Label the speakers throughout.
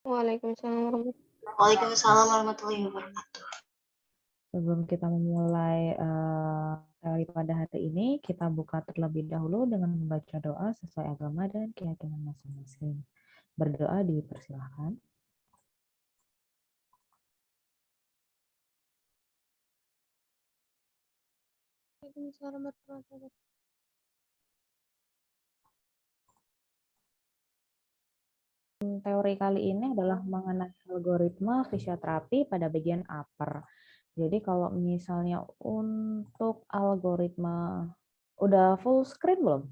Speaker 1: Waalaikumsalam warahmatullahi
Speaker 2: Waalaikumsalam warahmatullahi wabarakatuh.
Speaker 3: Sebelum kita memulai teori pada hari ini, kita buka terlebih dahulu dengan membaca doa sesuai agama dan keyakinan masing-masing. Berdoa dipersilahkan.
Speaker 1: wabarakatuh.
Speaker 3: Teori kali ini adalah mengenai algoritma fisioterapi pada bagian upper. Jadi kalau misalnya untuk algoritma, udah full screen belum?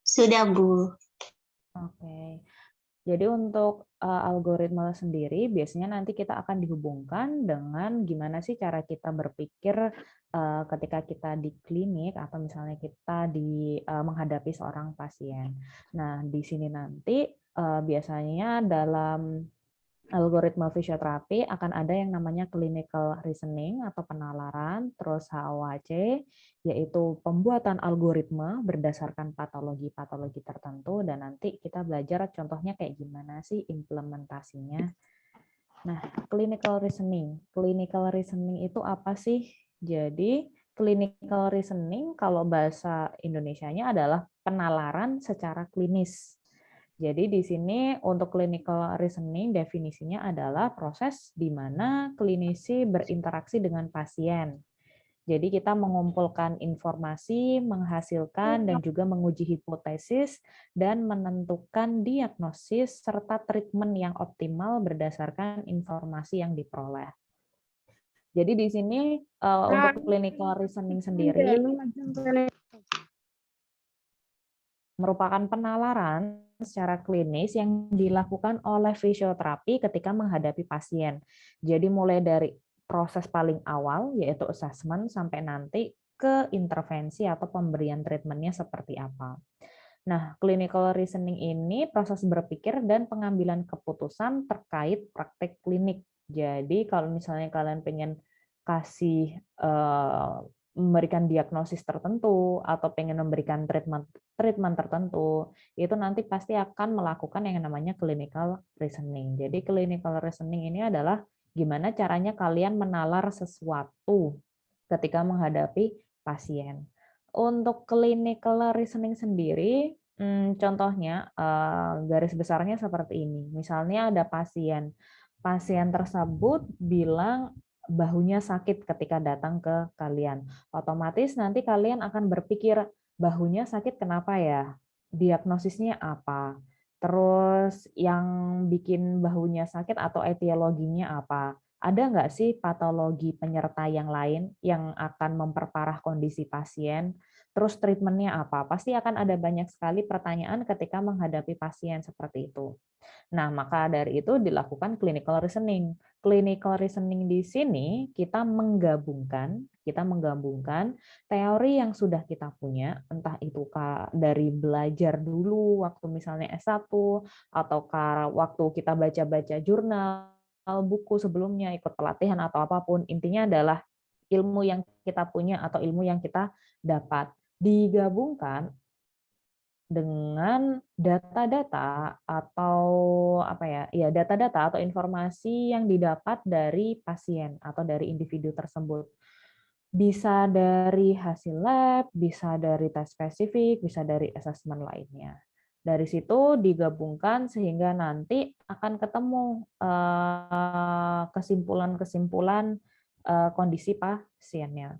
Speaker 2: Sudah, Bu.
Speaker 3: Oke. Jadi untuk algoritma sendiri biasanya nanti kita akan dihubungkan dengan gimana sih cara kita berpikir ketika kita di klinik atau misalnya kita menghadapi seorang pasien. Nah, di sini nanti biasanya dalam algoritma fisioterapi akan ada yang namanya clinical reasoning atau penalaran, terus HOAC, yaitu pembuatan algoritma berdasarkan patologi-patologi tertentu, dan nanti kita belajar contohnya kayak gimana sih implementasinya. Nah, clinical reasoning. Clinical reasoning itu apa sih? Jadi, clinical reasoning kalau bahasa Indonesianya adalah penalaran secara klinis. Jadi di sini untuk clinical reasoning definisinya adalah proses di mana klinisi berinteraksi dengan pasien. Jadi kita mengumpulkan informasi, menghasilkan dan juga menguji hipotesis dan menentukan diagnosis serta treatment yang optimal berdasarkan informasi yang diperoleh. Jadi di sini untuk clinical reasoning sendiri merupakan penalaran secara klinis yang dilakukan oleh fisioterapi ketika menghadapi pasien. Jadi mulai dari proses paling awal, yaitu assessment, sampai nanti ke intervensi atau pemberian treatmentnya seperti apa. Nah, clinical reasoning ini proses berpikir dan pengambilan keputusan terkait praktek klinik. Jadi kalau misalnya kalian pengen kasih memberikan diagnosis tertentu atau pengen memberikan treatment tertentu, itu nanti pasti akan melakukan yang namanya clinical reasoning. Jadi clinical reasoning ini adalah gimana caranya kalian menalar sesuatu ketika menghadapi pasien. Untuk clinical reasoning sendiri, contohnya garis besarnya seperti ini. Misalnya ada pasien tersebut bilang bahunya sakit ketika datang ke kalian. Otomatis nanti kalian akan berpikir, bahunya sakit kenapa ya? Diagnosisnya apa? Terus yang bikin bahunya sakit atau etiologinya apa? Ada nggak sih patologi penyerta yang lain yang akan memperparah kondisi pasien? Terus treatmentnya apa? Pasti akan ada banyak sekali pertanyaan ketika menghadapi pasien seperti itu. Nah, maka dari itu dilakukan clinical reasoning. Clinical reasoning di sini kita menggabungkan teori yang sudah kita punya, entah itu dari belajar dulu waktu misalnya S1 atau waktu kita baca-baca jurnal, buku sebelumnya, ikut pelatihan atau apapun. Intinya adalah ilmu yang kita punya atau ilmu yang kita dapat digabungkan dengan data-data atau data-data atau informasi yang didapat dari pasien atau dari individu tersebut. Bisa dari hasil lab, bisa dari tes spesifik, bisa dari asesmen lainnya. Dari situ digabungkan sehingga nanti akan ketemu kesimpulan-kesimpulan kondisi pasiennya.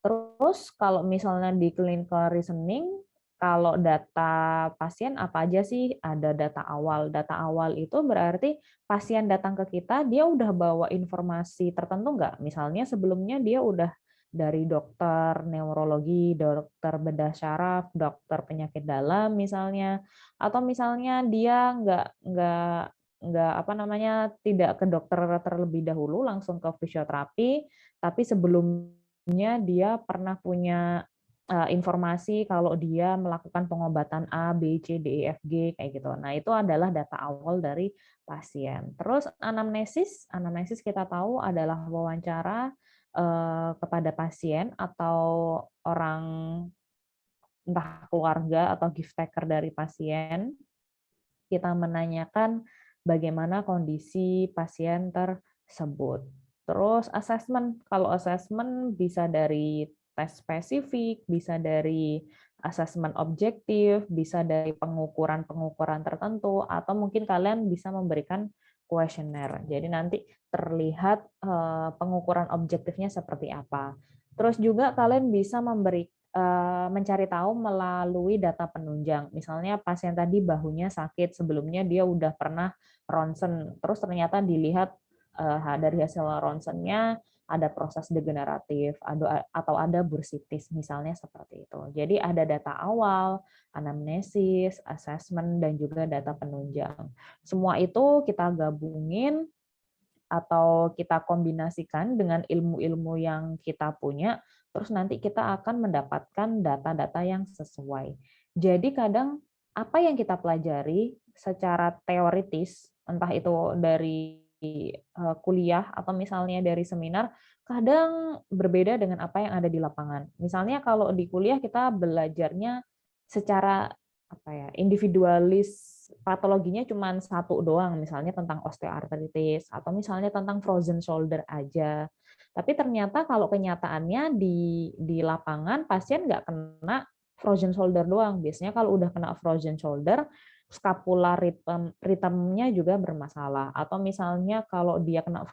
Speaker 3: Terus kalau misalnya di clinical reasoning, kalau data pasien apa aja sih? Ada data awal. Data awal itu berarti pasien datang ke kita, dia udah bawa informasi tertentu nggak? Misalnya sebelumnya dia udah dari dokter neurologi, dokter bedah syaraf, dokter penyakit dalam misalnya, atau misalnya dia nggak apa namanya tidak ke dokter terlebih dahulu, langsung ke fisioterapi, tapi sebelumnya dia pernah punya informasi kalau dia melakukan pengobatan A, B, C, D, E, F, G kayak gitu. Nah, itu adalah data awal dari pasien. Terus anamnesis kita tahu adalah wawancara kepada pasien atau orang entah keluarga atau gift taker dari pasien kita menanyakan bagaimana kondisi pasien tersebut. Terus assessment, kalau assessment bisa dari tes spesifik, bisa dari assessment objektif, bisa dari pengukuran-pengukuran tertentu, atau mungkin kalian bisa memberikan kuesioner. Jadi nanti terlihat pengukuran objektifnya seperti apa. Terus juga kalian bisa mencari tahu melalui data penunjang. Misalnya pasien tadi bahunya sakit, sebelumnya dia udah pernah ronsen, terus ternyata dilihat dari hasil ronsennya ada proses degeneratif atau ada bursitis, misalnya seperti itu. Jadi ada data awal, anamnesis, assessment, dan juga data penunjang. Semua itu kita gabungin atau kita kombinasikan dengan ilmu-ilmu yang kita punya, terus nanti kita akan mendapatkan data-data yang sesuai. Jadi kadang apa yang kita pelajari secara teoritis, entah itu dari kuliah atau misalnya dari seminar, kadang berbeda dengan apa yang ada di lapangan. Misalnya kalau di kuliah kita belajarnya secara individualis, patologinya cuma satu doang, misalnya tentang osteoartritis atau misalnya tentang frozen shoulder aja. Tapi ternyata kalau kenyataannya di lapangan pasien nggak kena frozen shoulder doang. Biasanya kalau udah kena frozen shoulder, scapular rhythm-nya juga bermasalah. Atau misalnya kalau dia kena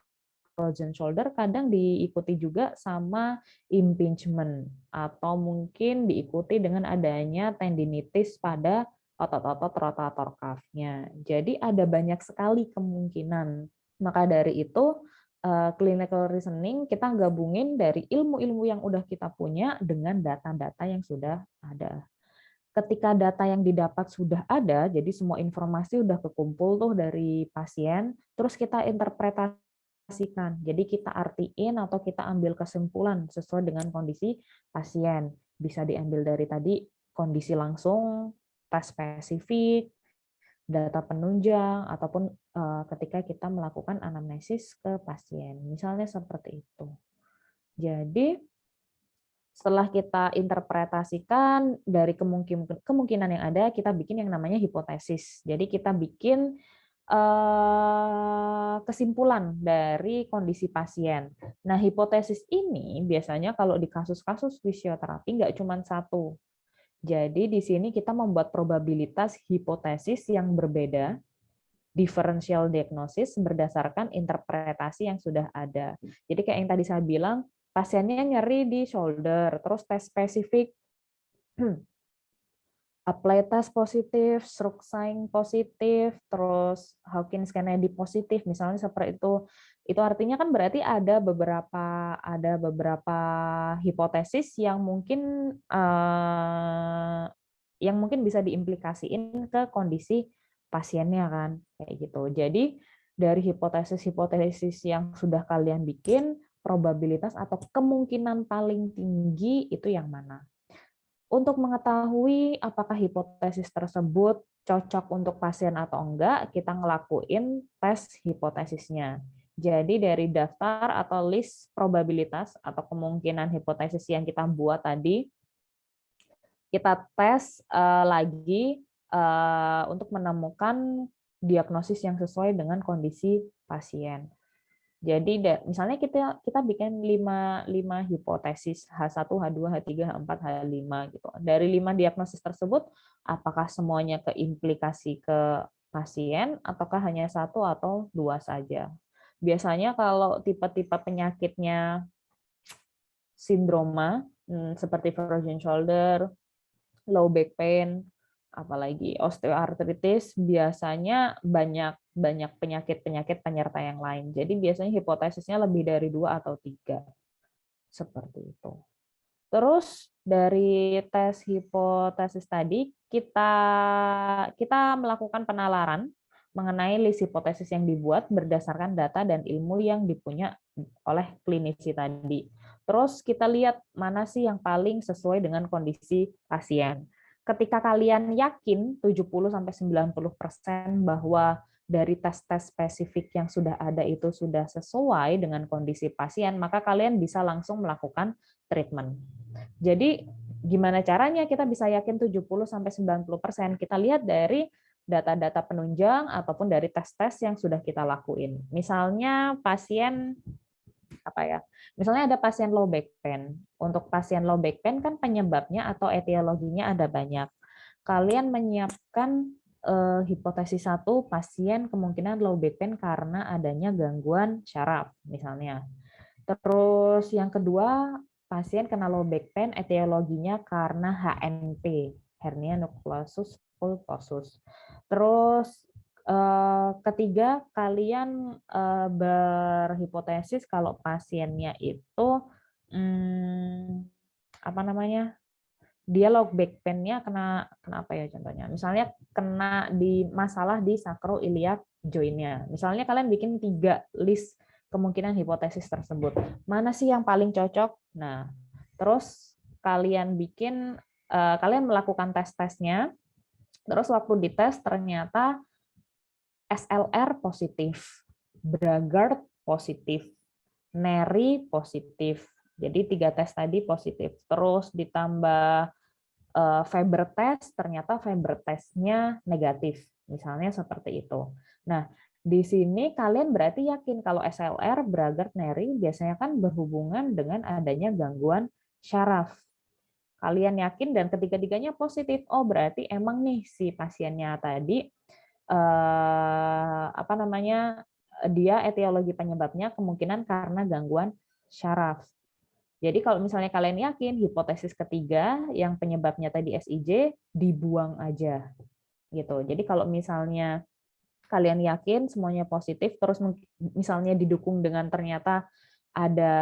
Speaker 3: frozen shoulder kadang diikuti juga sama impingement atau mungkin diikuti dengan adanya tendinitis pada otot-otot rotator cuff-nya. Jadi ada banyak sekali kemungkinan. Maka dari itu clinical reasoning kita gabungin dari ilmu-ilmu yang udah kita punya dengan data-data yang sudah ada. Ketika data yang didapat sudah ada, jadi semua informasi udah kekumpul tuh dari pasien, terus kita interpretasikan. Jadi kita artiin atau kita ambil kesimpulan sesuai dengan kondisi pasien. Bisa diambil dari tadi kondisi langsung, tes spesifik, data penunjang, ataupun ketika kita melakukan anamnesis ke pasien. Misalnya seperti itu. Jadi setelah kita interpretasikan dari kemungkinan yang ada, kita bikin yang namanya hipotesis. Jadi kita bikin kesimpulan dari kondisi pasien. Nah, hipotesis ini biasanya kalau di kasus-kasus fisioterapi nggak cuma satu. Jadi di sini kita membuat probabilitas hipotesis yang berbeda, differential diagnosis berdasarkan interpretasi yang sudah ada. Jadi kayak yang tadi saya bilang, pasiennya nyeri di shoulder, terus tes spesifik, apply test positif, stroke sign positif, terus Hawkins Kennedy positif, misalnya seperti itu. Itu artinya kan berarti ada beberapa hipotesis yang mungkin bisa diimplikasiin ke kondisi pasiennya kan, kayak gitu. Jadi dari hipotesis-hipotesis yang sudah kalian bikin, probabilitas atau kemungkinan paling tinggi itu yang mana? Untuk mengetahui apakah hipotesis tersebut cocok untuk pasien atau enggak, kita ngelakuin tes hipotesisnya. Jadi dari daftar atau list probabilitas atau kemungkinan hipotesis yang kita buat tadi, kita tes lagi untuk menemukan diagnosis yang sesuai dengan kondisi pasien. Jadi misalnya kita bikin 5 hipotesis H1, H2, H3, H4, H5 gitu. Dari 5 diagnosis tersebut apakah semuanya keimplikasi ke pasien ataukah hanya satu atau dua saja. Biasanya kalau tipe-tipe penyakitnya sindroma seperti frozen shoulder, low back pain, apalagi osteoartritis, biasanya banyak penyakit penyerta yang lain. Jadi biasanya hipotesisnya lebih dari 2 atau 3. Seperti itu. Terus dari tes hipotesis tadi, kita melakukan penalaran mengenai list hipotesis yang dibuat berdasarkan data dan ilmu yang dipunya oleh klinisi tadi. Terus kita lihat mana sih yang paling sesuai dengan kondisi pasien. Ketika kalian yakin 70-90% bahwa dari tes-tes spesifik yang sudah ada itu sudah sesuai dengan kondisi pasien, maka kalian bisa langsung melakukan treatment. Jadi gimana caranya kita bisa yakin 70-90%? Kita lihat dari data-data penunjang ataupun dari tes-tes yang sudah kita lakuin. Misalnya pasien apa ya? Misalnya ada pasien low back pain. Untuk pasien low back pain kan penyebabnya atau etiologinya ada banyak. Kalian menyiapkan hipotesis 1, pasien kemungkinan low back pain karena adanya gangguan syaraf misalnya. Terus yang kedua, pasien kena low back pain etiologinya karena HNP, hernia nukleus pulposus. Terus ketiga, kalian berhipotesis kalau pasiennya itu apa namanya? Dia low back pain-nya kena apa ya contohnya? Misalnya kena di masalah di sacroiliac joint-nya. Misalnya kalian bikin 3 list kemungkinan hipotesis tersebut. Mana sih yang paling cocok? Nah, terus kalian bikin kalian melakukan tes-tesnya. Terus waktu dites ternyata SLR positif, Bragard positif, Neri positif. Jadi 3 tes tadi positif. Terus ditambah Faber test, ternyata Faber testnya negatif. Misalnya seperti itu. Nah, di sini kalian berarti yakin kalau SLR, Bragard, Neri biasanya kan berhubungan dengan adanya gangguan syaraf. Kalian yakin dan ketiga-tiganya positif. Oh, berarti emang nih si pasiennya tadi apa namanya? Dia etiologi penyebabnya kemungkinan karena gangguan syaraf. Jadi kalau misalnya kalian yakin hipotesis ketiga yang penyebabnya tadi SIJ dibuang aja gitu. Jadi kalau misalnya kalian yakin semuanya positif terus misalnya didukung dengan ternyata ada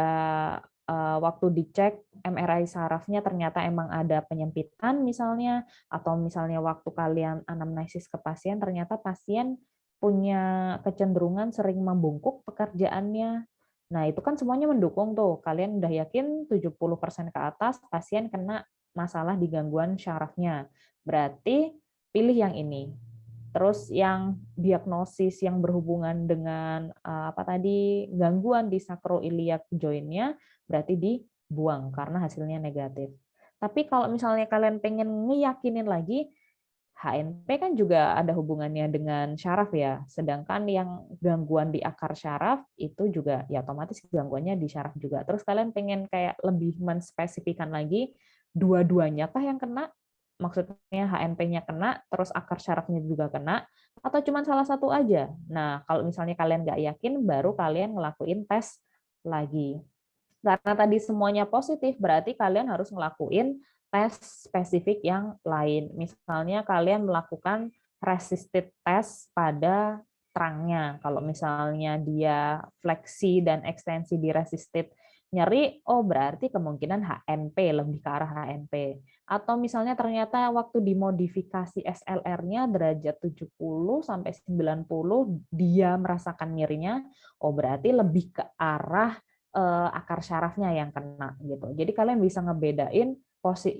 Speaker 3: waktu dicek MRI sarafnya ternyata emang ada penyempitan misalnya atau misalnya waktu kalian anamnesis ke pasien ternyata pasien punya kecenderungan sering membungkuk pekerjaannya. Nah, itu kan semuanya mendukung tuh. Kalian udah yakin 70% ke atas pasien kena masalah di gangguan syarafnya. Berarti pilih yang ini. Terus yang diagnosis yang berhubungan dengan apa tadi gangguan di sacroiliac joint-nya berarti dibuang karena hasilnya negatif. Tapi kalau misalnya kalian pengen ngeyakinin lagi, HNP kan juga ada hubungannya dengan syaraf ya. Sedangkan yang gangguan di akar syaraf itu juga ya otomatis gangguannya di syaraf juga. Terus kalian pengen kayak lebih menspesifikan lagi, dua-duanya kah yang kena? Maksudnya HNP-nya kena, terus akar syarafnya juga kena, atau cuma salah satu aja? Nah, kalau misalnya kalian nggak yakin, baru kalian ngelakuin tes lagi. Karena tadi semuanya positif, berarti kalian harus ngelakuin tes spesifik yang lain. Misalnya kalian melakukan resisted test pada trangnya. Kalau misalnya dia fleksi dan ekstensi di resisted nyeri, oh berarti kemungkinan HNP, lebih ke arah HNP. Atau misalnya ternyata waktu dimodifikasi SLR-nya derajat 70 sampai 90 dia merasakan nyerinya, oh berarti lebih ke arah akar syarafnya yang kena gitu. Jadi kalian bisa ngebedain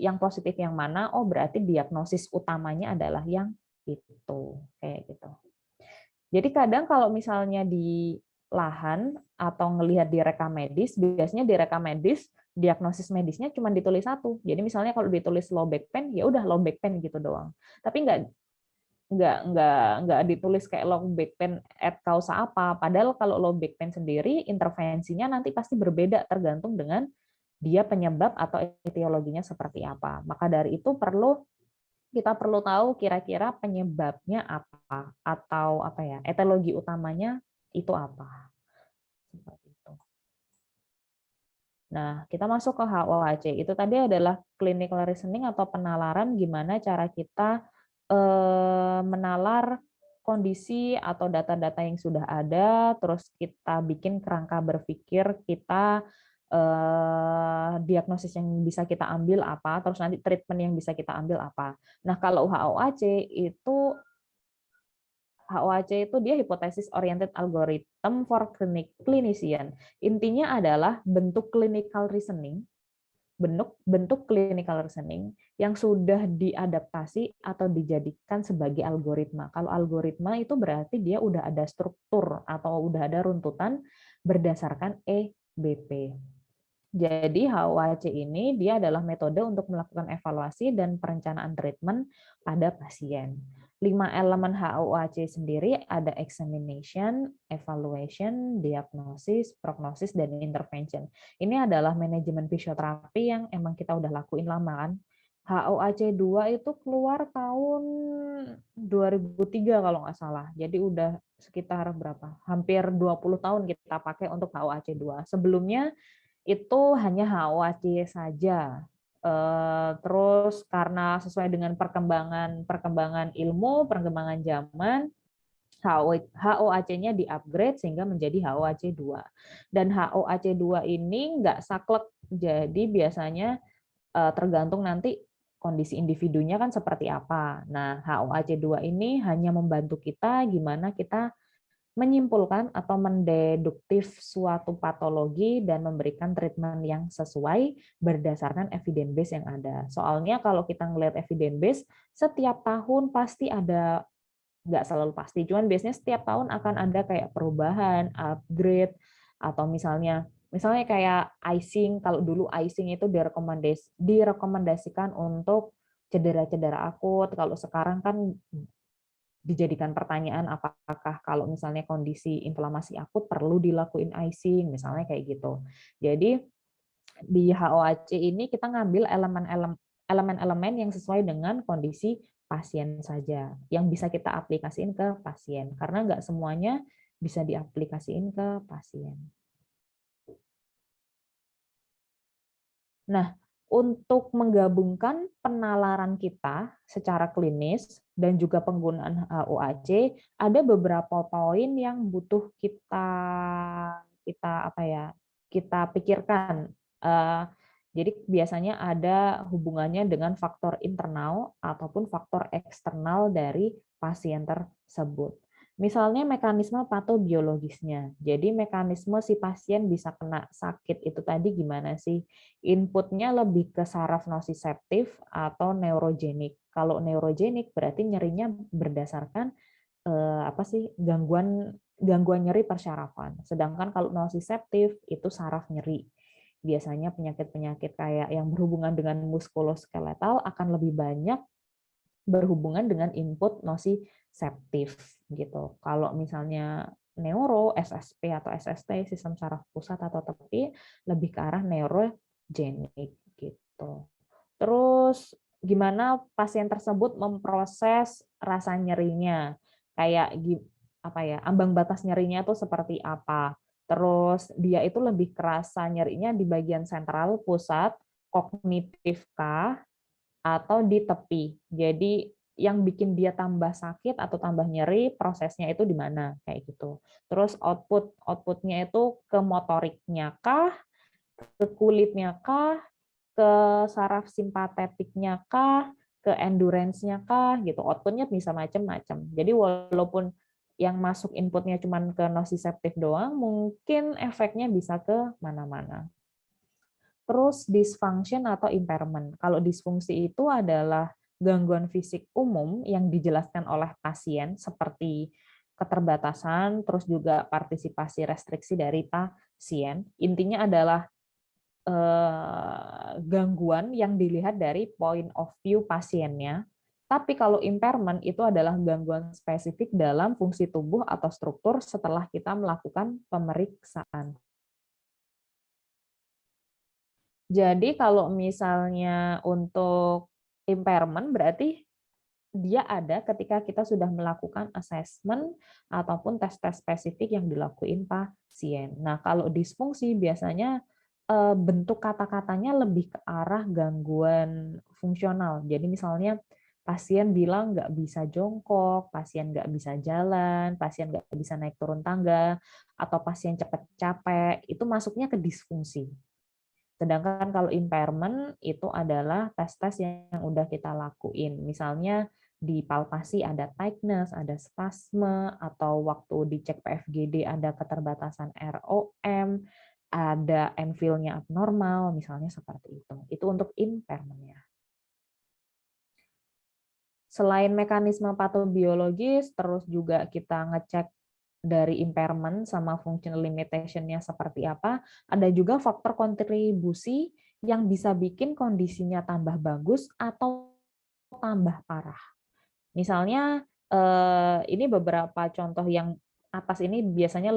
Speaker 3: yang positif yang mana, oh berarti diagnosis utamanya adalah yang itu, kayak gitu. Jadi kadang kalau misalnya di lahan atau ngelihat di rekam medis, biasanya di rekam medis diagnosis medisnya cuma ditulis satu. Jadi misalnya kalau ditulis low back pain, ya udah low back pain gitu doang. Tapi nggak ditulis kayak low back pain at causa apa. Padahal kalau low back pain sendiri intervensinya nanti pasti berbeda tergantung dengan dia penyebab atau etiologinya seperti apa. Maka dari itu kita perlu tahu kira-kira penyebabnya apa atau apa ya etiologi utamanya itu apa. Seperti itu. Nah, kita masuk ke HOAC. Itu tadi adalah clinical reasoning atau penalaran gimana cara kita menalar kondisi atau data-data yang sudah ada, terus kita bikin kerangka berpikir kita diagnosis yang bisa kita ambil apa, terus nanti treatment yang bisa kita ambil apa. Nah, kalau HOAC itu dia hypothesis oriented algorithm for clinician. Intinya adalah bentuk clinical reasoning yang sudah diadaptasi atau dijadikan sebagai algoritma. Kalau algoritma itu berarti dia udah ada struktur atau udah ada runtutan berdasarkan EBP. Jadi HOAC ini dia adalah metode untuk melakukan evaluasi dan perencanaan treatment pada pasien. 5 elemen HOAC sendiri ada examination, evaluation, diagnosis, prognosis, dan intervention. Ini adalah manajemen fisioterapi yang emang kita udah lakuin lama kan. HOAC 2 itu keluar tahun 2003 kalau nggak salah. Jadi udah sekitar berapa? Hampir 20 tahun kita pakai untuk HOAC 2. Sebelumnya itu hanya HOAC saja. Terus karena sesuai dengan perkembangan ilmu, perkembangan zaman, HOAC-nya di-upgrade sehingga menjadi HOAC 2. Dan HOAC 2 ini nggak saklek, jadi biasanya tergantung nanti kondisi individunya kan seperti apa. Nah, HOAC 2 ini hanya membantu kita gimana kita menyimpulkan atau mendeduktif suatu patologi dan memberikan treatment yang sesuai berdasarkan evidence base yang ada. Soalnya kalau kita ngelihat evidence base, setiap tahun pasti ada, nggak selalu pasti, cuman biasanya setiap tahun akan ada kayak perubahan, upgrade, atau misalnya kayak icing, kalau dulu icing itu direkomendasikan untuk cedera-cedera akut, kalau sekarang kan dijadikan pertanyaan apakah kalau misalnya kondisi inflamasi akut perlu dilakuin icing, misalnya kayak gitu. Jadi di HOAC ini kita ngambil elemen-elemen yang sesuai dengan kondisi pasien saja, yang bisa kita aplikasiin ke pasien, karena nggak semuanya bisa diaplikasiin ke pasien. Nah, untuk menggabungkan penalaran kita secara klinis dan juga penggunaan HOAC, ada beberapa poin yang butuh kita pikirkan. Jadi biasanya ada hubungannya dengan faktor internal ataupun faktor eksternal dari pasien tersebut. Misalnya mekanisme patobiologisnya. Jadi mekanisme si pasien bisa kena sakit itu tadi gimana sih? Inputnya lebih ke saraf nosiseptif atau neurogenik. Kalau neurogenik berarti nyerinya berdasarkan gangguan nyeri persyarafan. Sedangkan kalau nosiseptif itu saraf nyeri. Biasanya penyakit-penyakit kayak yang berhubungan dengan muskuloskeletal akan lebih banyak berhubungan dengan input nosiseptif gitu. Kalau misalnya neuro, SSP atau SST, sistem saraf pusat atau tepi, lebih ke arah neurogenik gitu. Terus gimana pasien tersebut memproses rasa nyerinya? Kayak ambang batas nyerinya itu seperti apa? Terus dia itu lebih kerasa nyerinya di bagian sentral pusat, kognitif kah, atau di tepi. Jadi yang bikin dia tambah sakit atau tambah nyeri, prosesnya itu di mana kayak gitu. Terus outputnya itu ke motoriknya kah, ke kulitnya kah, ke saraf simpatetiknya kah, ke endurance-nya kah gitu. Outputnya bisa macam-macam. Jadi walaupun yang masuk inputnya cuma ke nosiseptif doang, mungkin efeknya bisa ke mana-mana. Terus dysfunction atau impairment. Kalau disfungsi itu adalah gangguan fisik umum yang dijelaskan oleh pasien seperti keterbatasan, terus juga partisipasi restriksi dari pasien. Intinya adalah gangguan yang dilihat dari point of view pasiennya. Tapi kalau impairment itu adalah gangguan spesifik dalam fungsi tubuh atau struktur setelah kita melakukan pemeriksaan. Jadi kalau misalnya untuk impairment berarti dia ada ketika kita sudah melakukan assessment ataupun tes-tes spesifik yang dilakuin pasien. Nah, kalau disfungsi biasanya bentuk kata-katanya lebih ke arah gangguan fungsional. Jadi misalnya pasien bilang nggak bisa jongkok, pasien nggak bisa jalan, pasien nggak bisa naik turun tangga, atau pasien cepat capek, itu masuknya ke disfungsi. Sedangkan kalau impairment itu adalah tes-tes yang udah kita lakuin. Misalnya di palpasi ada tightness, ada spasme, atau waktu dicek PFGD ada keterbatasan ROM, ada Enfield-nya abnormal, misalnya seperti itu. Itu untuk impairment-nya. Selain mekanisme patobiologis, terus juga kita ngecek dari impairment sama functional limitation-nya seperti apa, ada juga faktor kontribusi yang bisa bikin kondisinya tambah bagus atau tambah parah. Misalnya Ini beberapa contoh yang atas ini biasanya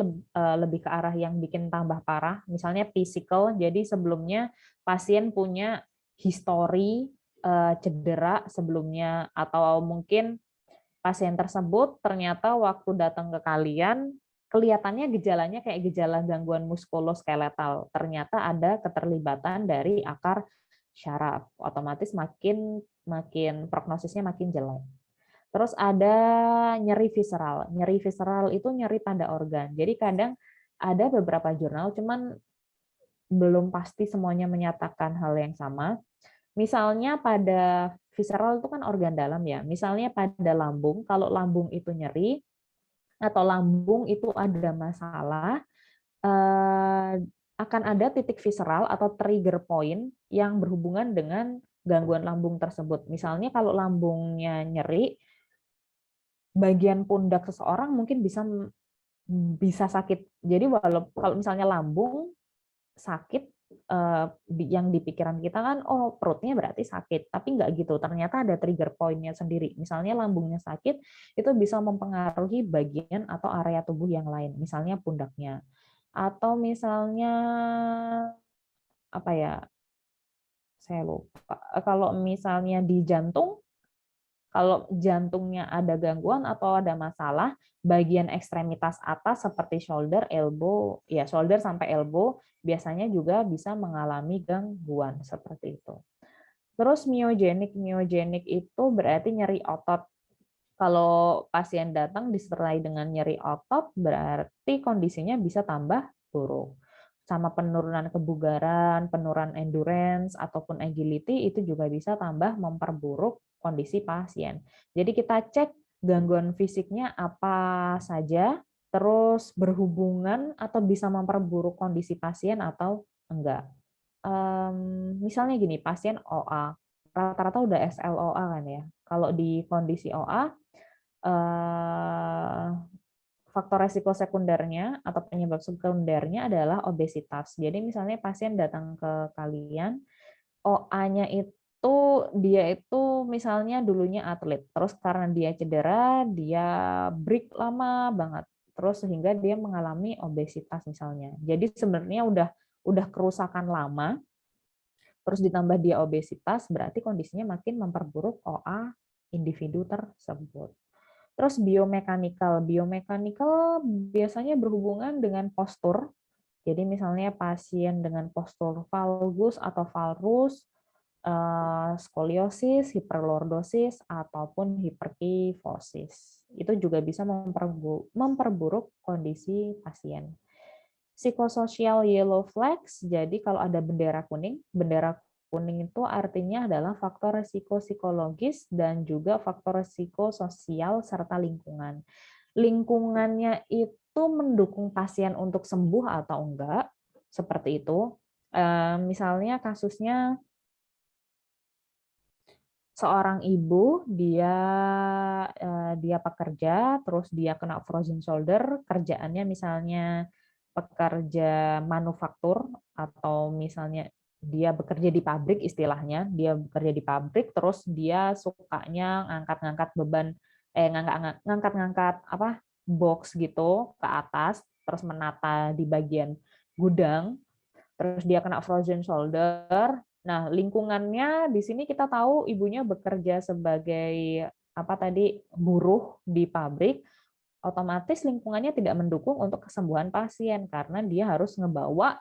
Speaker 3: lebih ke arah yang bikin tambah parah. Misalnya physical, jadi sebelumnya pasien punya histori cedera sebelumnya, atau mungkin pasien tersebut ternyata waktu datang ke kalian kelihatannya gejalanya kayak gejala gangguan muskuloskeletal. Ternyata ada keterlibatan dari akar syaraf. Otomatis makin makin prognosisnya makin jelek. Terus ada nyeri visceral. Nyeri visceral itu nyeri pada organ. Jadi kadang ada beberapa jurnal, cuman belum pasti semuanya menyatakan hal yang sama. Misalnya pada visceral itu kan organ dalam ya. Misalnya pada lambung, kalau lambung itu nyeri atau lambung itu ada masalah, akan ada titik visceral atau trigger point yang berhubungan dengan gangguan lambung tersebut. Misalnya kalau lambungnya nyeri, bagian pundak seseorang mungkin bisa sakit. Jadi kalau misalnya lambung sakit, yang di pikiran kita kan, oh perutnya berarti sakit, tapi nggak gitu. Ternyata ada trigger point-nya sendiri. Misalnya lambungnya sakit, itu bisa mempengaruhi bagian atau area tubuh yang lain, misalnya pundaknya. Atau misalnya apa ya? Saya lupa. Kalau misalnya di jantung, kalau jantungnya ada gangguan atau ada masalah, bagian ekstremitas atas seperti shoulder, elbow, ya shoulder sampai elbow biasanya juga bisa mengalami gangguan seperti itu. Terus myogenik itu berarti nyeri otot. Kalau pasien datang disertai dengan nyeri otot, berarti kondisinya bisa tambah buruk. Sama penurunan kebugaran, penurunan endurance, ataupun agility, itu juga bisa tambah memperburuk kondisi pasien. Jadi kita cek gangguan fisiknya apa saja, terus berhubungan atau bisa memperburuk kondisi pasien atau enggak. Misalnya gini, pasien OA, rata-rata udah SLOA kan ya. Kalau di kondisi OA, faktor resiko sekundernya atau penyebab sekundernya adalah obesitas. Jadi misalnya pasien datang ke kalian, OA-nya itu dia itu misalnya dulunya atlet, terus karena dia cedera, dia break lama banget, terus sehingga dia mengalami obesitas misalnya. Jadi sebenarnya udah kerusakan lama, terus ditambah dia obesitas, berarti kondisinya makin memperburuk OA individu tersebut. Terus biomekanikal biasanya berhubungan dengan postur. Jadi misalnya pasien dengan postur valgus atau valrus, skoliosis, hiperlordosis, ataupun hiperkifosis. Itu juga bisa memperburuk kondisi pasien. Psikososial yellow flags, jadi kalau ada bendera kuning itu artinya adalah faktor risiko psikologis dan juga faktor risiko sosial serta lingkungan. Lingkungannya itu mendukung pasien untuk sembuh atau enggak, seperti itu. Misalnya kasusnya seorang ibu, dia pekerja, terus dia kena frozen shoulder, kerjaannya misalnya pekerja manufaktur, atau misalnya dia bekerja di pabrik istilahnya, dia bekerja di pabrik, terus dia sukanya ngangkat-ngangkat beban, ngangkat-ngangkat apa box gitu ke atas, terus menata di bagian gudang, terus dia kena frozen shoulder. Nah, lingkungannya di sini kita tahu ibunya bekerja sebagai apa tadi, buruh di pabrik, otomatis lingkungannya tidak mendukung untuk kesembuhan pasien karena dia harus ngebawa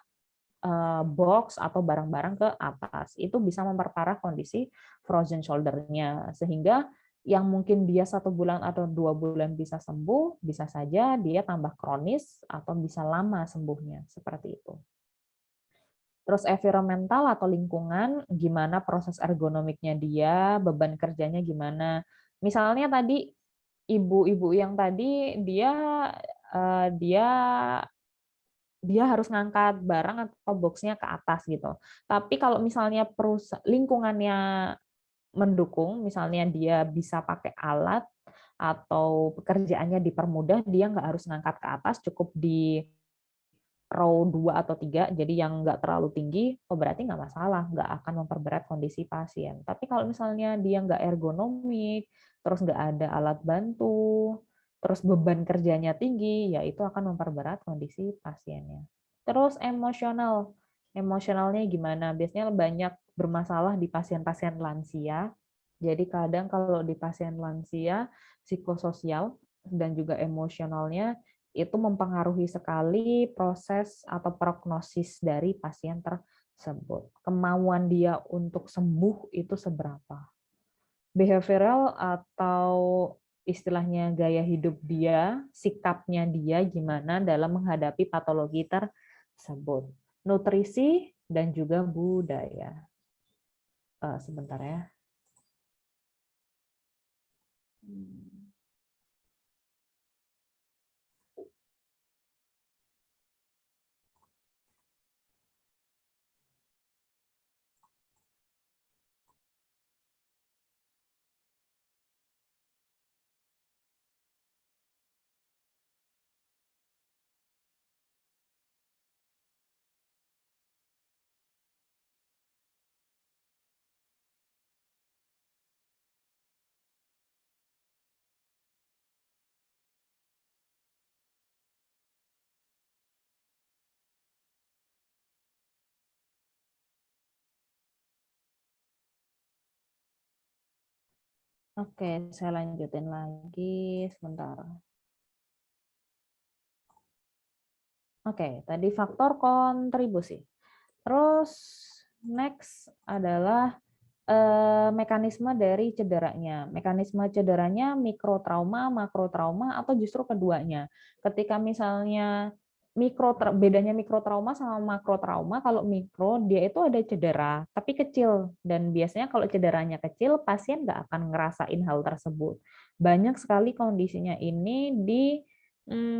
Speaker 3: box atau barang-barang ke atas. Itu bisa memperparah kondisi frozen shoulder-nya, sehingga yang mungkin dia 1 bulan atau 2 bulan bisa sembuh, bisa saja dia tambah kronis atau bisa lama sembuhnya, seperti itu. Terus environmental atau lingkungan, gimana proses ergonomiknya dia, beban kerjanya gimana. Misalnya tadi ibu-ibu yang tadi dia harus ngangkat barang atau boxnya ke atas gitu. Tapi kalau misalnya lingkungannya mendukung, misalnya dia bisa pakai alat atau pekerjaannya dipermudah, dia nggak harus ngangkat ke atas, cukup di row 2 atau 3, jadi yang nggak terlalu tinggi, oh berarti nggak masalah, nggak akan memperberat kondisi pasien. Tapi kalau misalnya dia nggak ergonomik, terus nggak ada alat bantu, terus beban kerjanya tinggi, ya itu akan memperberat kondisi pasiennya. Terus emosional. Emosionalnya gimana? Biasanya banyak bermasalah di pasien-pasien lansia. Jadi kadang kalau di pasien lansia, psikososial dan juga emosionalnya itu mempengaruhi sekali proses atau prognosis dari pasien tersebut. Kemauan dia untuk sembuh itu seberapa. Behavioral atau istilahnya gaya hidup dia, sikapnya dia gimana dalam menghadapi patologi tersebut. Nutrisi dan juga budaya. Sebentar ya. Oke, saya lanjutin lagi sebentar. Oke, tadi faktor kontribusi. Terus next adalah mekanisme dari cederanya. Mekanisme cederanya mikrotrauma, makrotrauma, atau justru keduanya. Ketika misalnya bedanya mikrotrauma sama makrotrauma, kalau mikro dia itu ada cedera, tapi kecil. Dan biasanya kalau cederanya kecil, pasien nggak akan ngerasain hal tersebut. Banyak sekali kondisinya ini di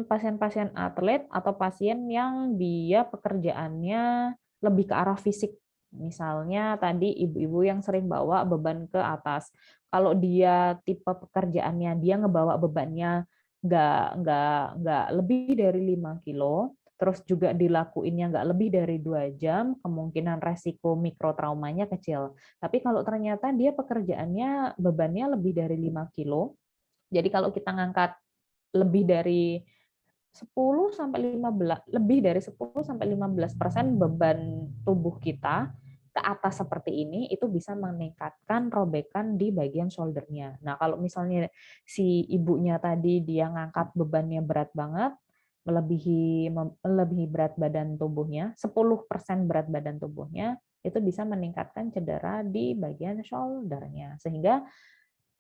Speaker 3: pasien-pasien atlet atau pasien yang dia pekerjaannya lebih ke arah fisik. Misalnya tadi ibu-ibu yang sering bawa beban ke atas. Kalau dia tipe pekerjaannya dia ngebawa bebannya nggak lebih dari 5 kilo, terus juga dilakuinnya nggak lebih dari 2 jam, kemungkinan resiko mikrotraumanya kecil. Tapi kalau ternyata dia pekerjaannya bebannya lebih dari 5 kilo, jadi kalau kita ngangkat lebih dari 10 sampai 15 lebih dari 10 sampai 15% beban tubuh kita ke atas seperti ini itu bisa meningkatkan robekan di bagian shoulder-nya. Nah, kalau misalnya si ibunya tadi dia ngangkat bebannya berat banget, melebihi berat badan tubuhnya, 10% berat badan tubuhnya, itu bisa meningkatkan cedera di bagian shoulder-nya. Sehingga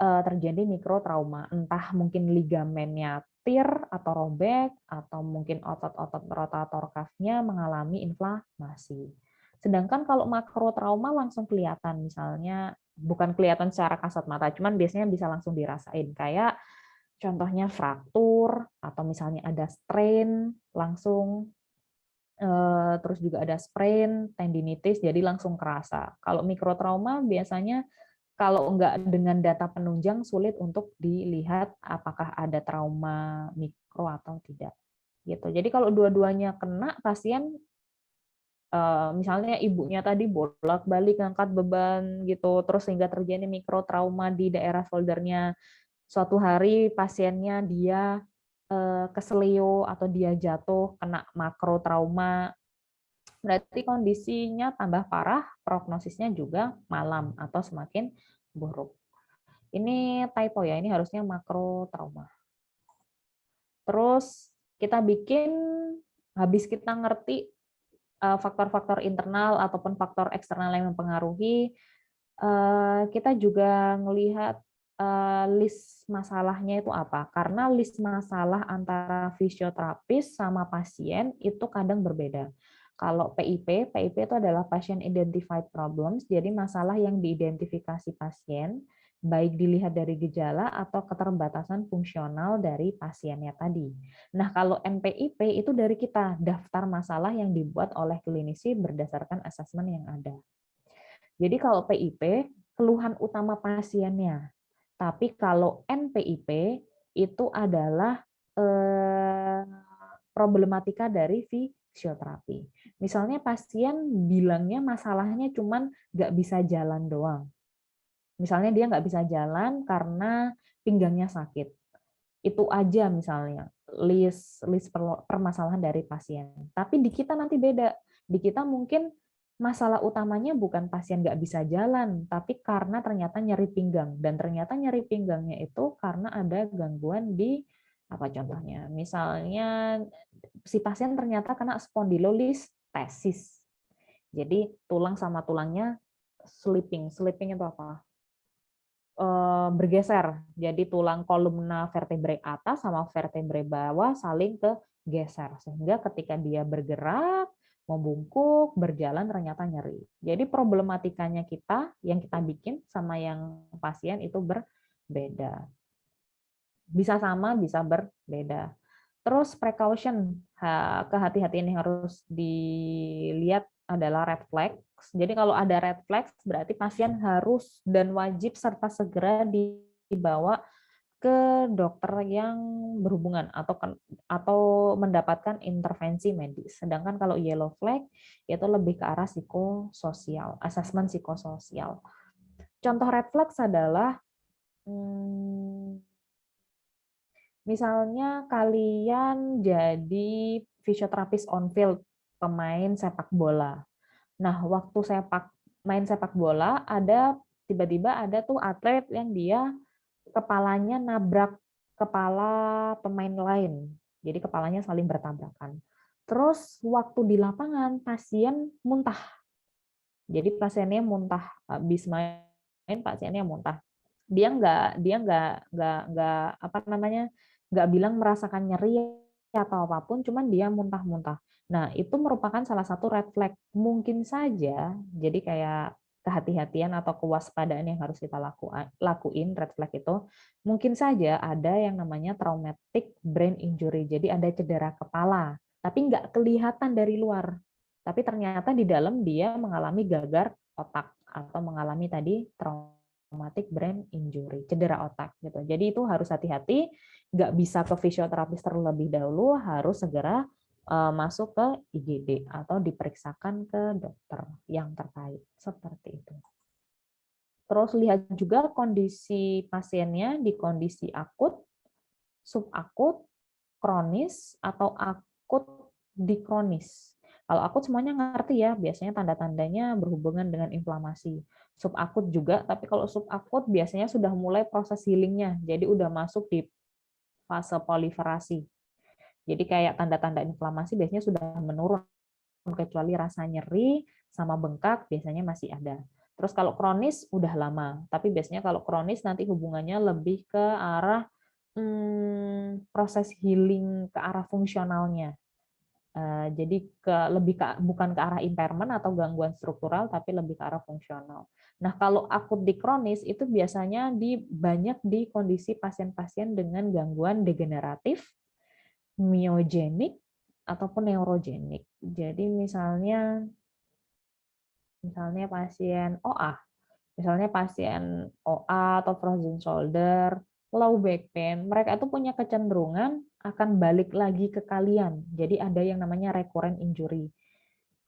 Speaker 3: terjadi mikrotrauma, entah mungkin ligamennya tir atau robek, atau mungkin otot-otot rotator cuff-nya mengalami inflamasi. Sedangkan kalau makrotrauma langsung kelihatan, misalnya bukan kelihatan secara kasat mata, cuman biasanya bisa langsung dirasain, kayak contohnya fraktur, atau misalnya ada strain, langsung terus juga ada sprain, tendinitis, jadi langsung kerasa. Kalau mikrotrauma biasanya kalau enggak dengan data penunjang sulit untuk dilihat apakah ada trauma mikro atau tidak. Gitu. Jadi kalau dua-duanya kena, pasien misalnya ibunya tadi bolak-balik ngangkat beban gitu, terus sehingga terjadi mikrotrauma di daerah shoulder-nya. Suatu hari pasiennya dia keseleo atau dia jatuh kena makrotrauma, berarti kondisinya tambah parah, prognosisnya juga malam atau semakin buruk. Ini typo ya, ini harusnya makro trauma. Terus kita bikin, habis kita ngerti faktor-faktor internal ataupun faktor eksternal yang mempengaruhi, kita juga ngelihat list masalahnya itu apa. Karena list masalah antara fisioterapis sama pasien itu kadang berbeda. Kalau PIP itu adalah Patient Identified Problems, jadi masalah yang diidentifikasi pasien, baik dilihat dari gejala atau keterbatasan fungsional dari pasiennya tadi. Nah, kalau NPIP itu dari kita, daftar masalah yang dibuat oleh klinisi berdasarkan asesmen yang ada. Jadi kalau PIP, keluhan utama pasiennya. Tapi kalau NPIP, itu adalah problematika dari fisioterapi. Misalnya pasien bilangnya masalahnya cuman nggak bisa jalan doang. Misalnya dia nggak bisa jalan karena pinggangnya sakit. Itu aja misalnya list permasalahan dari pasien. Tapi di kita nanti beda. Di kita mungkin masalah utamanya bukan pasien nggak bisa jalan, tapi karena ternyata nyeri pinggang. Dan ternyata nyeri pinggangnya itu karena ada gangguan di, apa contohnya, misalnya si pasien ternyata kena spondylolisthesis. Jadi tulang sama tulangnya slipping. Slipping itu apa? Bergeser. Jadi tulang kolumna vertebrae atas sama vertebrae bawah saling kegeser. Sehingga ketika dia bergerak, membungkuk, berjalan ternyata nyeri. Jadi problematikanya kita, yang kita bikin sama yang pasien itu berbeda. Bisa sama, bisa berbeda. Terus precaution, kehati-hatian yang harus dilihat adalah red flag. Jadi kalau ada red flag berarti pasien harus dan wajib serta segera dibawa ke dokter yang berhubungan atau mendapatkan intervensi medis. Sedangkan kalau yellow flag itu lebih ke arah psikososial, asesmen psikososial. Contoh red flag adalah misalnya kalian jadi fisioterapis on field, pemain sepak bola. Nah, waktu main sepak bola, tiba-tiba ada tuh atlet yang dia kepalanya nabrak kepala pemain lain. Jadi kepalanya saling bertabrakan. Terus waktu di lapangan pasien muntah. Jadi pasiennya muntah, habis main pasiennya muntah. Dia nggak apa namanya, nggak bilang merasakan nyeri atau apapun, cuman dia muntah-muntah. Nah, itu merupakan salah satu red flag. Mungkin saja, jadi kayak kehati-hatian atau kewaspadaan yang harus kita lakuin, red flag itu, mungkin saja ada yang namanya traumatic brain injury, jadi ada cedera kepala, tapi nggak kelihatan dari luar. Tapi ternyata di dalam dia mengalami gagar otak, atau mengalami tadi traumatic brain injury, cedera otak gitu. Jadi itu harus hati-hati, nggak bisa ke fisioterapis terlebih dahulu, harus segera masuk ke IGD atau diperiksakan ke dokter yang terkait seperti itu. Terus lihat juga kondisi pasiennya di kondisi akut, subakut, kronis, atau akut dikronis. Kalau akut semuanya ngerti ya, biasanya tanda-tandanya berhubungan dengan inflamasi. Subakut juga, tapi kalau subakut biasanya sudah mulai proses healingnya, jadi udah masuk di fase proliferasi. Jadi kayak tanda-tanda inflamasi biasanya sudah menurun, kecuali rasa nyeri sama bengkak biasanya masih ada. Terus kalau kronis udah lama, tapi biasanya kalau kronis nanti hubungannya lebih ke arah proses healing ke arah fungsionalnya. Jadi bukan ke arah impairment atau gangguan struktural, tapi lebih ke arah fungsional. Nah, kalau akut di kronis itu biasanya banyak di kondisi pasien-pasien dengan gangguan degeneratif, myogenik, ataupun neurogenik. Jadi misalnya pasien OA, atau frozen shoulder, low back pain, mereka itu punya kecenderungan akan balik lagi ke kalian. Jadi ada yang namanya recurrent injury.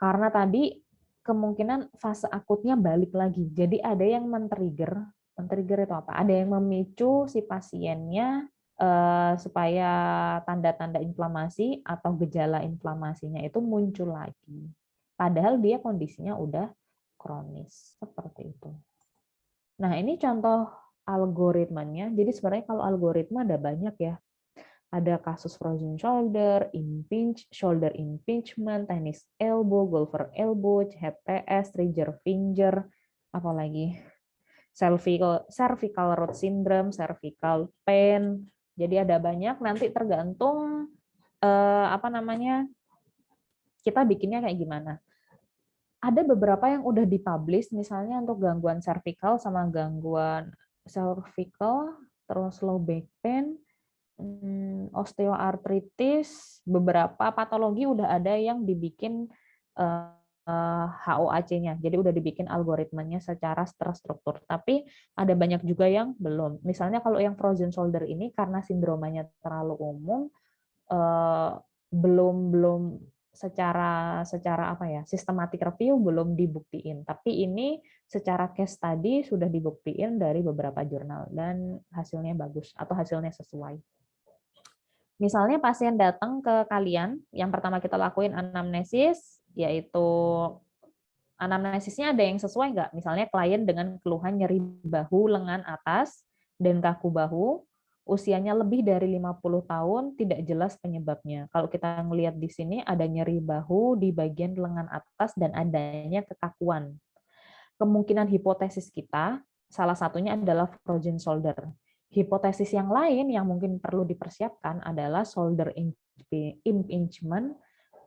Speaker 3: Karena tadi kemungkinan fase akutnya balik lagi. Jadi ada yang men-trigger itu apa? Ada yang memicu si pasiennya supaya tanda-tanda inflamasi atau gejala inflamasinya itu muncul lagi. Padahal dia kondisinya udah kronis. Seperti itu. Nah, ini contoh algoritmanya. Jadi sebenarnya kalau algoritma ada banyak ya. Ada kasus frozen shoulder, shoulder impingement, tennis elbow, golfer elbow, HTS, trigger finger, apalagi cervical root syndrome, cervical pain. Jadi ada banyak, nanti tergantung kita bikinnya kayak gimana. Ada beberapa yang udah dipublish, misalnya untuk gangguan cervical sama gangguan cervical, terus low back pain, osteoartritis, beberapa patologi udah ada yang dibikin HOAC-nya. Jadi udah dibikin algoritmanya secara terstruktur. Tapi ada banyak juga yang belum. Misalnya kalau yang frozen shoulder ini karena sindromanya terlalu umum, belum secara apa ya, systematic review belum dibuktiin, tapi ini secara case study sudah dibuktiin dari beberapa jurnal dan hasilnya bagus atau hasilnya sesuai. Misalnya pasien datang ke kalian, yang pertama kita lakuin anamnesis, yaitu anamnesisnya ada yang sesuai nggak? Misalnya klien dengan keluhan nyeri bahu lengan atas dan kaku bahu, usianya lebih dari 50 tahun, tidak jelas penyebabnya. Kalau kita ngelihat di sini ada nyeri bahu di bagian lengan atas dan adanya kekakuan. Kemungkinan hipotesis kita, salah satunya adalah frozen shoulder. Hipotesis yang lain yang mungkin perlu dipersiapkan adalah shoulder impingement,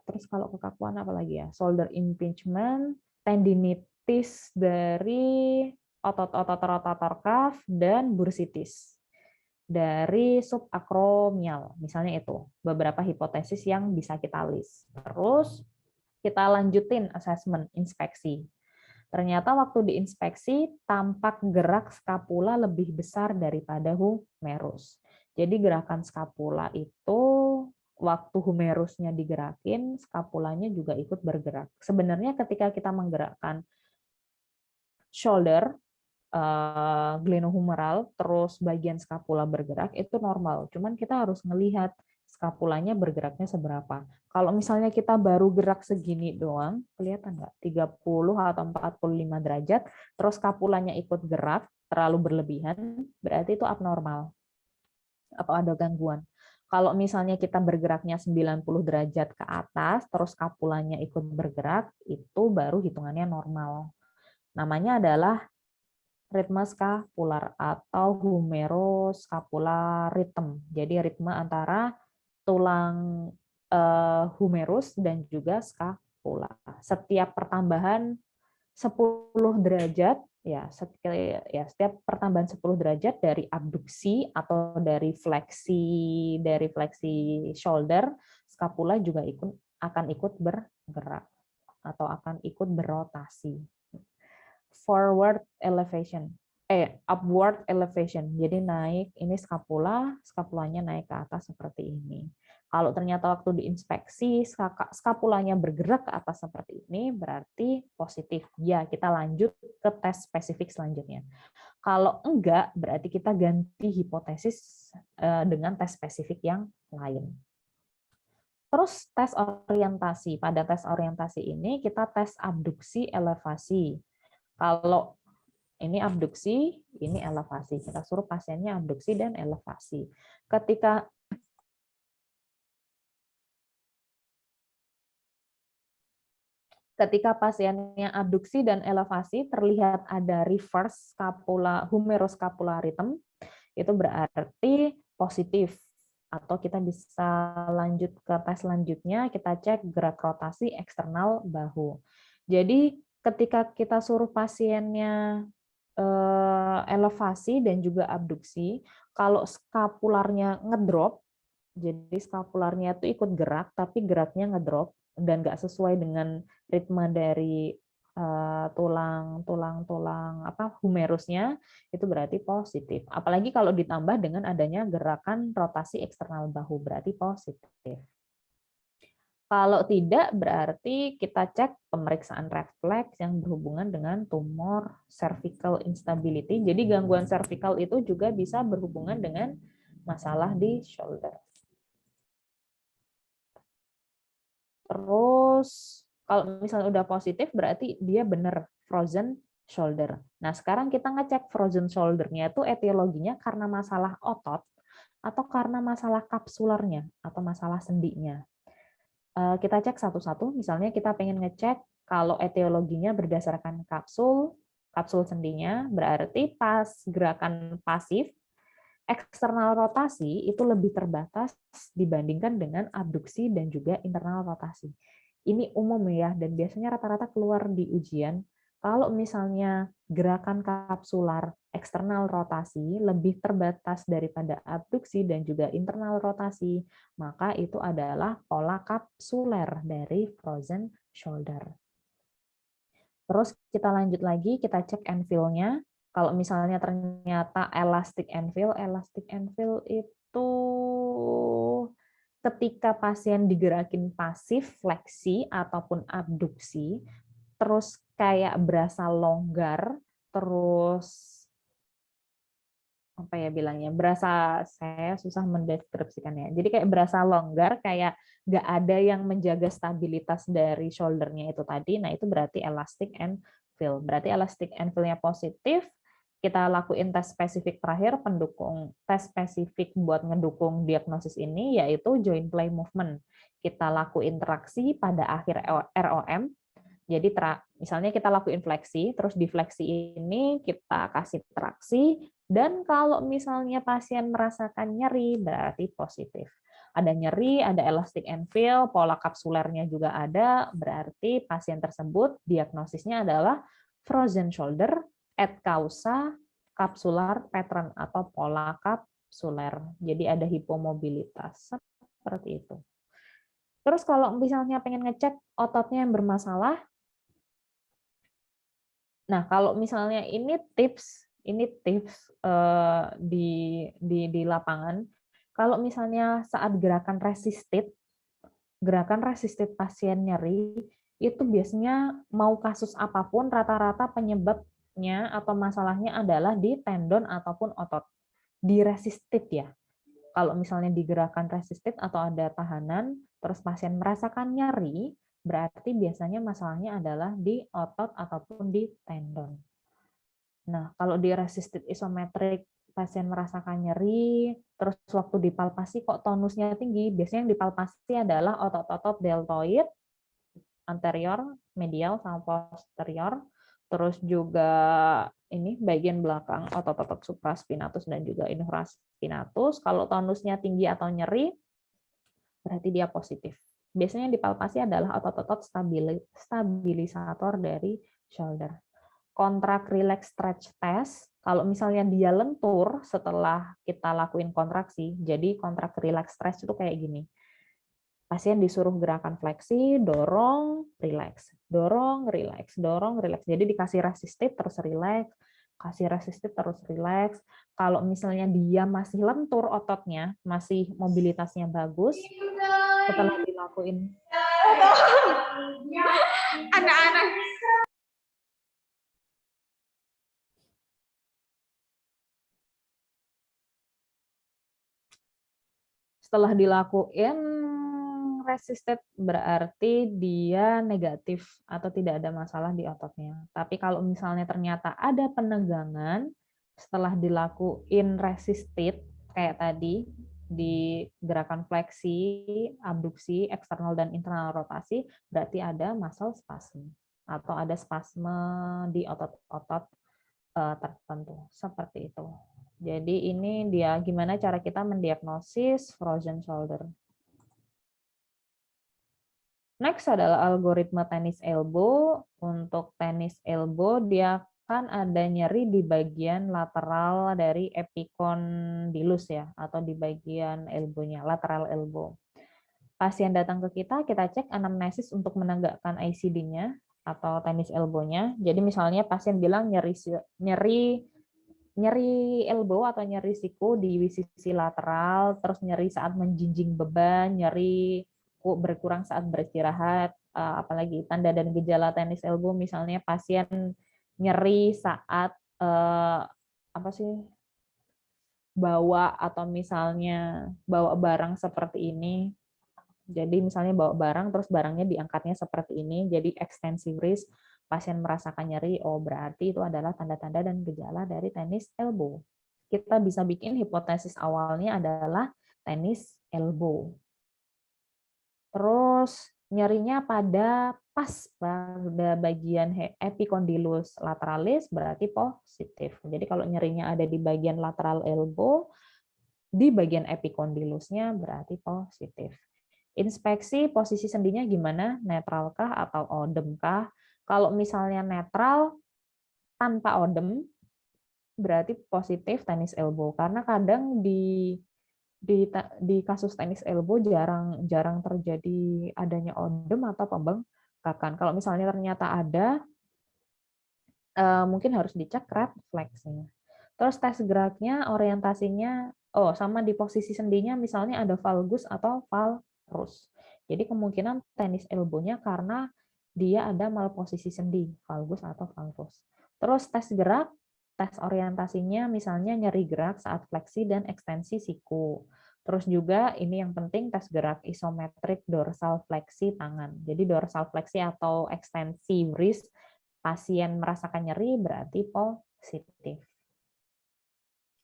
Speaker 3: terus kalau kekakuan apa lagi ya? Shoulder impingement, tendinitis dari otot-otot rotator cuff, dan bursitis dari subakromial. Misalnya itu beberapa hipotesis yang bisa kita list. Terus kita lanjutin assessment, inspeksi. Ternyata waktu diinspeksi tampak gerak skapula lebih besar daripada humerus. Jadi gerakan skapula itu waktu humerusnya digerakin, skapulanya juga ikut bergerak. Sebenarnya ketika kita menggerakkan shoulder, glenohumeral, terus bagian skapula bergerak, itu normal. Cuman kita harus melihat skapulanya bergeraknya seberapa. Kalau misalnya kita baru gerak segini doang, kelihatan nggak? 30 atau 45 derajat, terus skapulanya ikut gerak, terlalu berlebihan, berarti itu abnormal atau ada gangguan. Kalau misalnya kita bergeraknya 90 derajat ke atas, terus skapulanya ikut bergerak, itu baru hitungannya normal. Namanya adalah ritme skapular atau humeroscapular rhythm. Jadi ritme antara tulang humerus dan juga skapula. Setiap pertambahan 10 derajat setiap pertambahan 10 derajat dari abduksi atau dari fleksi shoulder, skapula juga akan ikut bergerak atau akan ikut berotasi. Upward elevation. Jadi naik, ini skapulanya naik ke atas seperti ini. Kalau ternyata waktu diinspeksi skapulanya bergerak ke atas seperti ini, berarti positif. Ya, kita lanjut ke tes spesifik selanjutnya. Kalau enggak, berarti kita ganti hipotesis dengan tes spesifik yang lain. Terus tes orientasi. Pada tes orientasi ini kita tes abduksi, elevasi. Kalau ini abduksi, ini elevasi. Kita suruh pasiennya abduksi dan elevasi. Ketika pasiennya abduksi dan elevasi, terlihat ada reverse humeroscapular rhythm, itu berarti positif. Atau kita bisa lanjut ke tes selanjutnya, kita cek gerak rotasi eksternal bahu. Jadi ketika kita suruh pasiennya elevasi dan juga abduksi, kalau skapularnya ngedrop, jadi skapularnya itu ikut gerak, tapi geraknya ngedrop dan nggak sesuai dengan ritme dari tulang humerusnya, itu berarti positif. Apalagi kalau ditambah dengan adanya gerakan rotasi eksternal bahu, berarti positif. Kalau tidak, berarti kita cek pemeriksaan refleks yang berhubungan dengan tumor cervical instability. Jadi gangguan cervical itu juga bisa berhubungan dengan masalah di shoulder. Terus kalau misalnya udah positif, berarti dia benar frozen shoulder. Nah, sekarang kita ngecek frozen shoulder-nya itu etiologinya karena masalah otot atau karena masalah kapsularnya atau masalah sendinya. Kita cek satu-satu, misalnya kita pengen ngecek kalau etiologinya berdasarkan kapsul sendinya, berarti pas gerakan pasif, eksternal rotasi itu lebih terbatas dibandingkan dengan abduksi dan juga internal rotasi. Ini umum ya, dan biasanya rata-rata keluar di ujian. Kalau misalnya gerakan kapsular eksternal rotasi lebih terbatas daripada abduksi dan juga internal rotasi, maka itu adalah pola kapsuler dari frozen shoulder. Terus kita lanjut lagi, kita cek anvil-nya. Kalau misalnya ternyata elastic anvil itu ketika pasien digerakin pasif, fleksi ataupun abduksi, terus kayak berasa longgar, terus apa ya bilangnya, berasa, saya susah mendeskripsikannya. Jadi kayak berasa longgar, kayak nggak ada yang menjaga stabilitas dari shouldernya itu tadi. Nah itu berarti elastic and fill. Berarti elastic and fill-nya positif. Kita lakuin tes spesifik terakhir, tes spesifik buat ngedukung diagnosis ini, yaitu joint play movement. Kita lakuin traksi pada akhir ROM. Jadi misalnya kita lakuin fleksi, terus di fleksi ini kita kasih traksi, dan kalau misalnya pasien merasakan nyeri, berarti positif. Ada nyeri, ada elastic and fill, pola kapsulernya juga ada, berarti pasien tersebut diagnosisnya adalah frozen shoulder et causa capsular pattern atau pola kapsuler. Jadi ada hipomobilitas, seperti itu. Terus kalau misalnya pengen ngecek ototnya yang bermasalah, nah, kalau misalnya ini tips di lapangan. Kalau misalnya saat gerakan resisted pasien nyeri, itu biasanya mau kasus apapun, rata-rata penyebabnya atau masalahnya adalah di tendon ataupun otot. Di resisted ya. Kalau misalnya di gerakan resisted atau ada tahanan, terus pasien merasakan nyeri, berarti biasanya masalahnya adalah di otot ataupun di tendon. Nah, kalau di resisted isometrik pasien merasakan nyeri, terus waktu dipalpasi kok tonusnya tinggi, biasanya yang dipalpasi adalah otot-otot deltoid, anterior, medial, sama posterior, terus juga ini bagian belakang otot-otot supraspinatus dan juga infraspinatus. Kalau tonusnya tinggi atau nyeri, berarti dia positif. Biasanya yang dipalpasi adalah otot-otot stabilisator dari shoulder. Kontrak relax stretch test, kalau misalnya dia lentur setelah kita lakuin kontraksi, jadi kontrak relax stretch itu kayak gini. Pasien disuruh gerakan fleksi, dorong, relax, dorong, relax, dorong, relax. Jadi dikasih resisted terus relax, kasih resisted terus relax. Kalau misalnya dia masih lentur ototnya, masih mobilitasnya bagus, setelah dilakuin
Speaker 2: Anak-anak.
Speaker 3: setelah dilakuin resisted berarti dia negatif atau tidak ada masalah di ototnya. Tapi kalau misalnya ternyata ada penegangan setelah dilakuin resisted kayak tadi di gerakan fleksi, abduksi, eksternal dan internal rotasi, berarti ada muscle spasm atau ada spasme di otot-otot tertentu seperti itu. Jadi ini dia gimana cara kita mendiagnosis frozen shoulder. Next adalah algoritma tenis elbow. Untuk tenis elbow dia kan ada nyeri di bagian lateral dari epicondylus ya, atau di bagian elbow-nya, lateral elbow. Pasien datang ke kita cek anamnesis untuk menegakkan ICD-nya atau tenis elbow-nya. Jadi misalnya pasien bilang nyeri elbow atau nyeri siku di sisi lateral, terus nyeri saat menjinjing beban, nyeri berkurang saat beristirahat, apalagi tanda dan gejala tenis elbow misalnya pasien nyeri saat bawa atau misalnya bawa barang seperti ini. Jadi misalnya bawa barang terus barangnya diangkatnya seperti ini, jadi extensive risk, pasien merasakan nyeri, oh berarti itu adalah tanda-tanda dan gejala dari tenis elbow. Kita bisa bikin hipotesis awalnya adalah tenis elbow. Terus nyerinya pada bagian epicondylus lateralis berarti positif. Jadi kalau nyerinya ada di bagian lateral elbow, di bagian epicondylusnya berarti positif. Inspeksi posisi sendinya gimana? Netralkah atau odemkah? Kalau misalnya netral tanpa odem, berarti positif tenis elbow. Karena kadang di kasus tenis elbow jarang terjadi adanya odem atau pembengkakan. Kalau misalnya ternyata ada, mungkin harus dicek refleksnya. Terus tes geraknya, orientasinya Oh, sama di posisi sendinya misalnya ada valgus atau valrus. Jadi kemungkinan tenis elbow-nya karena dia ada malposisi sendi, valgus atau valrus. Terus tes gerak, tes orientasinya misalnya nyeri gerak saat fleksi dan ekstensi siku. Terus juga ini yang penting tes gerak isometrik dorsal fleksi tangan. Jadi dorsal fleksi atau ekstensi wrist, pasien merasakan nyeri berarti positif.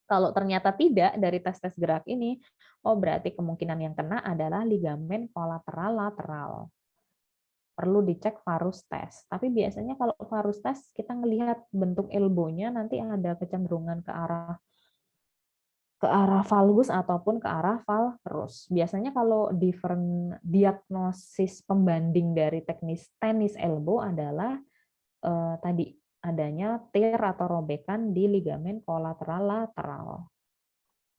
Speaker 3: Kalau ternyata tidak dari tes-tes gerak ini, oh berarti kemungkinan yang kena adalah ligamen kolateral lateral. Perlu dicek varus test. Tapi biasanya kalau varus test kita ngelihat bentuk elbow-nya nanti ada kecenderungan ke arah valgus ataupun ke arah valrus. Biasanya kalau diagnosis pembanding dari tenis elbow adalah tadi adanya tear atau robekan di ligamen kolateral lateral.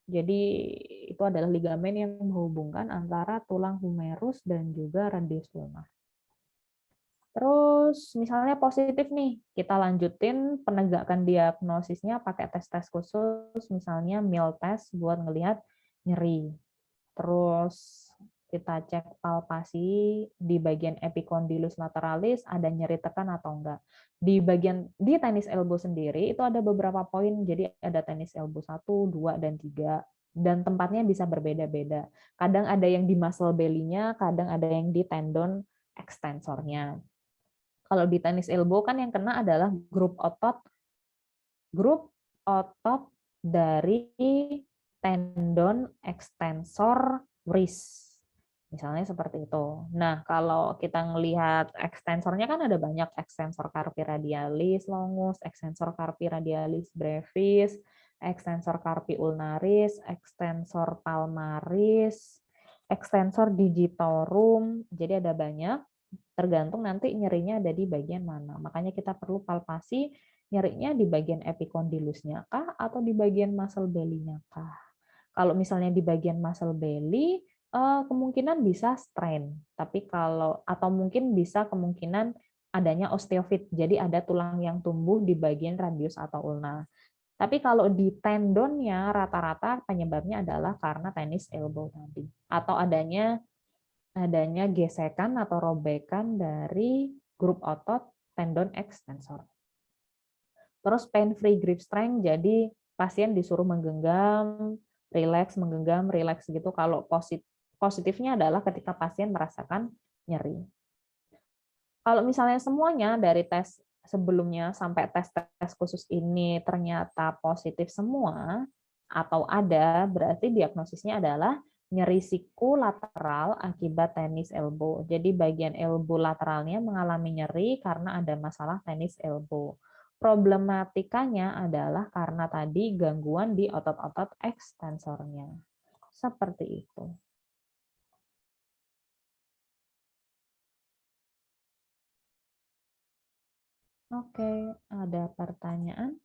Speaker 3: Jadi itu adalah ligamen yang menghubungkan antara tulang humerus dan juga radius ulnar. Terus misalnya positif nih, kita lanjutin penegakan diagnosisnya pakai tes-tes khusus, misalnya Mill test buat ngelihat nyeri. Terus kita cek palpasi di bagian epicondylus lateralis ada nyeri tekan atau enggak. Di tenis elbow sendiri itu ada beberapa poin, jadi ada tenis elbow 1, 2, dan 3. Dan tempatnya bisa berbeda-beda. Kadang ada yang di muscle belly-nya, kadang ada yang di tendon ekstensornya. Kalau di tenis elbow kan yang kena adalah grup otot dari tendon ekstensor wrist. Misalnya seperti itu. Nah, kalau kita ngelihat ekstensornya kan ada banyak, ekstensor carpi radialis longus, ekstensor carpi radialis brevis, ekstensor carpi ulnaris, ekstensor palmaris, ekstensor digitorum. Jadi ada banyak, tergantung nanti nyerinya ada di bagian mana. Makanya kita perlu palpasi nyerinya di bagian epicondylusnya kah atau di bagian muscle belly-nya kah. Kalau misalnya di bagian muscle belly, kemungkinan bisa strain, tapi atau mungkin bisa kemungkinan adanya osteofit, jadi ada tulang yang tumbuh di bagian radius atau ulna. Tapi kalau di tendonnya rata-rata penyebabnya adalah karena tenis elbow tadi, atau adanya gesekan atau robekan dari grup otot tendon ekstensor. Terus pain free grip strength, jadi pasien disuruh menggenggam, menggenggam, rileks gitu. Kalau positifnya adalah ketika pasien merasakan nyeri. Kalau misalnya semuanya dari tes sebelumnya sampai tes khusus ini ternyata positif semua atau ada, berarti diagnosisnya adalah nyeri siku lateral akibat tenis elbow. Jadi bagian elbow lateralnya mengalami nyeri karena ada masalah tenis elbow. Problematikanya adalah karena tadi gangguan di otot-otot ekstensornya. Seperti itu. Oke, ada pertanyaan?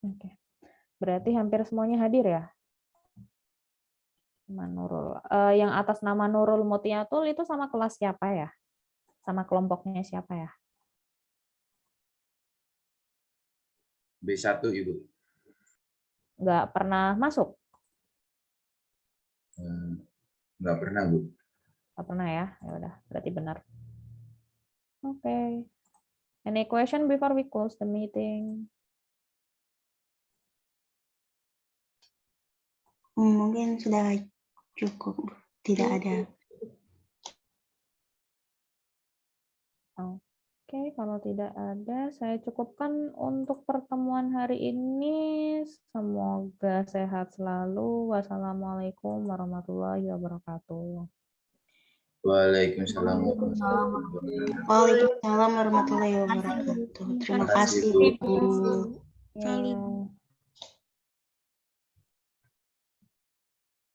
Speaker 3: Oke. Berarti hampir semuanya hadir ya? Nurul. Yang atas nama Nurul Mutiatul itu sama kelas siapa ya? Sama kelompoknya siapa ya?
Speaker 4: B1, Ibu.
Speaker 3: Nggak pernah masuk?
Speaker 4: Nggak pernah, Bu.
Speaker 3: Nggak pernah ya? Ya udah, berarti benar. Oke. Any question before we close the meeting?
Speaker 2: Mungkin sudah cukup, Bu. Tidak ada.
Speaker 3: Oke, kalau tidak ada, saya cukupkan untuk pertemuan hari ini. Semoga sehat selalu. Wassalamualaikum warahmatullahi wabarakatuh.
Speaker 4: Waalaikumsalam warahmatullahi wabarakatuh.
Speaker 2: Waalaikumsalam warahmatullahi wabarakatuh. Terima kasih, Bu.
Speaker 3: Ya.